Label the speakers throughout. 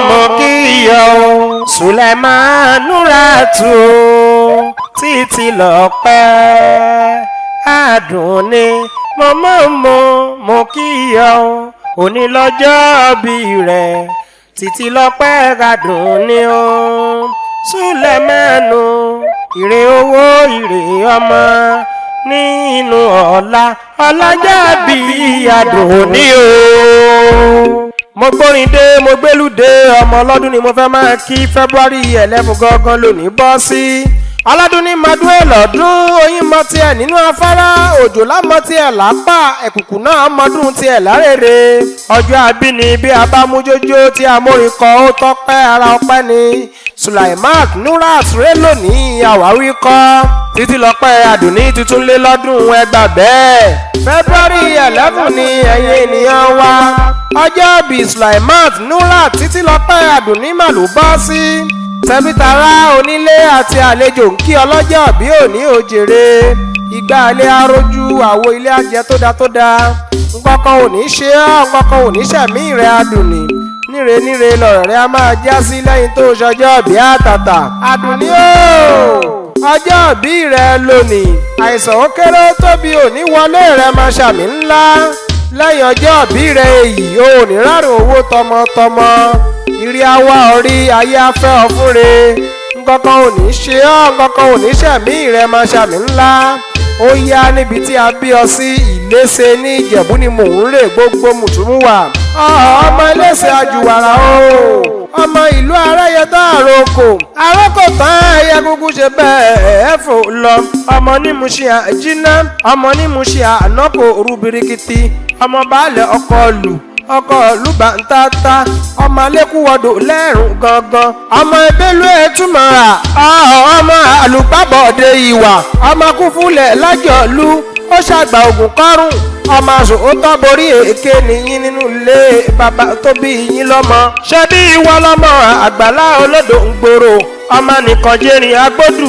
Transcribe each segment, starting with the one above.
Speaker 1: mo kíyọ Suleiman Nuratu títí lọ́pẹ́ Àdùnní mo kíyọ òní lọ́jọ́ bí rẹ̀ títí lọ́pẹ́ Àdùnní o Suleiman ire owó ire ọmọ nínú ọlájà bí Àdùnní o. Mo gbórin dé mo gbélú dé ọmọ ọlọ́dún ni mo fẹ́ máa kí February 11 gangan lónìí bọ́ sí. Ọlọ́dún ní madúé lọ́dún oyin mọ tiẹ̀ nínú afárá òjò lámọ tiẹ̀ lápá ẹ̀kùkù náà mọdún tiẹ̀ lárèrè. Ọjọ́ àbíní bí a bá mú jójó tí amórin kọ ó tọ́pẹ́ ara ọpẹ́ ni Suleiman Nuratu rẹ lónìí àwáwí kọ́ títí lọ́pẹ́ Àdùnní tuntun lé lọ́dún ẹgbà bẹ́ẹ̀. February 11 ni ẹ̀yin ènìyàn wa ọjọ́ bí Suleiman Nuratu títí lọ́pẹ́ Àdùnní mà ló bọ́ sí. Tẹ̀bítàrá onílé àti àlejò ń kí ọlọ́jọ́ bí òní òjèrè ìgbà ilé arójú àwo ilé ajẹ tó dáa nǹkankan ò ní ṣe ọ́ nǹkankan ò ní ṣẹ̀mí rẹ̀ Àdùnní níre lọ̀rọ̀ rẹ̀ a máa já sí lẹ́yìn tó ṣọjọ́ bí àtàtà. Àdùnní ooo ọjọ́ bí rẹ̀ lónìí àìsàn ó kéré tóbi òní wọlé rẹ̀ máa ṣàmì ńlá lẹ́yìn ọjọ́ bí rẹ̀ èyí ò ní rárùn owó tọmọtọmọ ìrì àwa orí ayé afẹ́ ọ̀fúnre nǹkankan ò ní ṣe ọ́ nǹkankan ò ní ṣẹ̀mí rẹ̀ máa ṣàmì ńlá ó yá níbi tí a bí ọ sí Ìléṣe ní Ìjẹ̀bú ni mò ń rè gbogbo mùtúmùwà ọmọ Iléṣe àjùwàrà o ọmọ ìlú aráyẹtọ́ àròkò tán ẹyẹ gúgú ṣe bẹ́ẹ̀ fò lọ ọmọ ní Mùṣín àjínà ọmọ ní Mùṣín ànákò rúbirikiti ọmọ baálẹ̀ ọkọ̀ lùbàǹtàtà ọmọ alẹ́kùwọ́dọ̀ lẹ́rùn gangan ọmọ ebélú ẹ̀túmọ̀ra ọmọ àlùpàbọ̀dé ìwà ọmọ kúfúlẹ̀ lájọ̀lú ó ṣàgbà ògùn kọ́rùn ọmọ àṣò ó tọ́ borí èké nìyí nínú ilé bàbá tó bí yín lọ́mọ ṣé bí ìwọ lọ́mọ àgbàlá olódò ń gbòòrò ọmọ nìkan jẹrin agbódù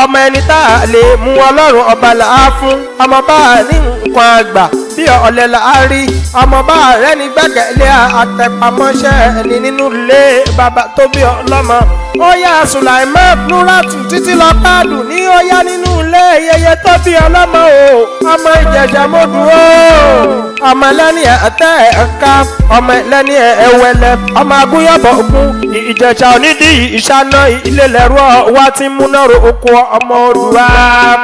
Speaker 1: ọmọ ẹni tá a lè mú Ọlọ́run ọba là á fún ọmọ bá a ní nǹkan àgbà bí ọ̀lẹ là á rí ọmọ bá a rẹ́ ní gbẹ́kẹ̀lé àtẹ̀pamọ́ṣẹ́ ẹni nínú ilé bàbá tó bí ọlọ́mọ ó yá Suleiman Nuratu títí lọ pàdù ní ó yá nínú ilé yẹyẹ tó bí ọlọ́mọ o ọmọ Ìjẹ̀ṣà mọ́dù o ọmọ ẹlẹ́ni ẹ̀tẹ́ ẹ̀ka ọmọ ẹlẹ́ni ẹ̀wẹ̀lẹ̀ ọmọ agúnyọ̀bọ̀ ogun Ìjẹ̀ṣà onídìí ìṣáná ilé lẹ́rú wa ti múná ro oko ọmọ Olúwa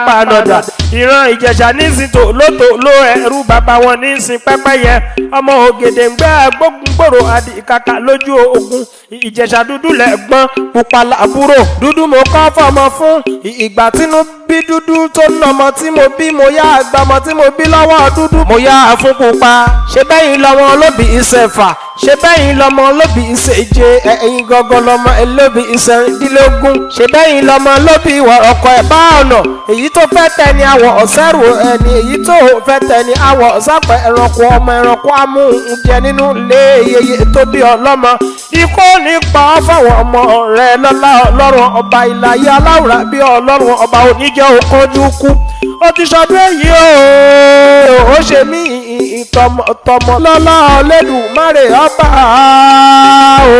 Speaker 1: panọ̀dà ìran Ìjẹ̀ṣà nísìn tó lótò ló ẹrú bàbá wọn nísìn pẹ́pẹ́yẹ ọmọ Ògèdèngbẹ́ gbógungbòrò àdìkàkà lójú ogun Ìjẹ̀ṣà dúdú lẹ́gbọ́n pupa làbúrò dúdú mo kọ́ fọmọ fún ìgbà tínú bí dúdú tó ń nọmọ tí mo bí mo yá àgbàmọ tí mo bí lọ́wọ́ dúdú mo yá fún pupa ṣe bẹ́yìn lọ́mọ olóbì ìṣẹ̀fà ṣe bẹ́yìn lọ́mọ olóbì ìṣèje ẹ̀yìn gangan lọ́mọ olóbì ìṣẹ̀rìndínlógún ṣe bẹ́yìn lọ́mọ olóbì ọkọ̀ ẹ̀bá ọ̀nà èyí tó fẹ́ tẹni àwọ̀ ọ̀sẹ́rù ẹni èyí tó fẹ́ tẹni àwọ̀ ọ̀sápẹ̀ ẹranko ọmọ ẹranko amúhunjẹ nínú ilé yeye tó bí ọlọ́mọ ikú nípa fáwọn ọmọ rẹ̀ lọ́lá Ọlọ́run ọba ìlàyé aláwùrà bí Ọlọ́run ọba oníjẹ́ òkọ́jú kú ó ti sọdún èyí ó ṣe mí ìtọmọ lọ́lá Olódùmarè ọba o.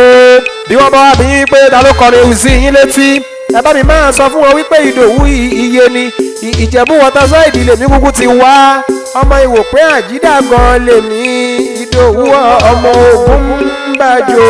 Speaker 1: Bí wọ́n bá wá bí pé ta ló kọrin ewì sí yín létí ẹ bá mi máa sọ fún wọn wípé Ìdòwú iye ni Ìjẹ̀bú Waterside lèmi kúkú ti wá ọmọ Ìwòpé Àjídà gan lèmi Ìdòwú ọmọ Ògúnbàjò.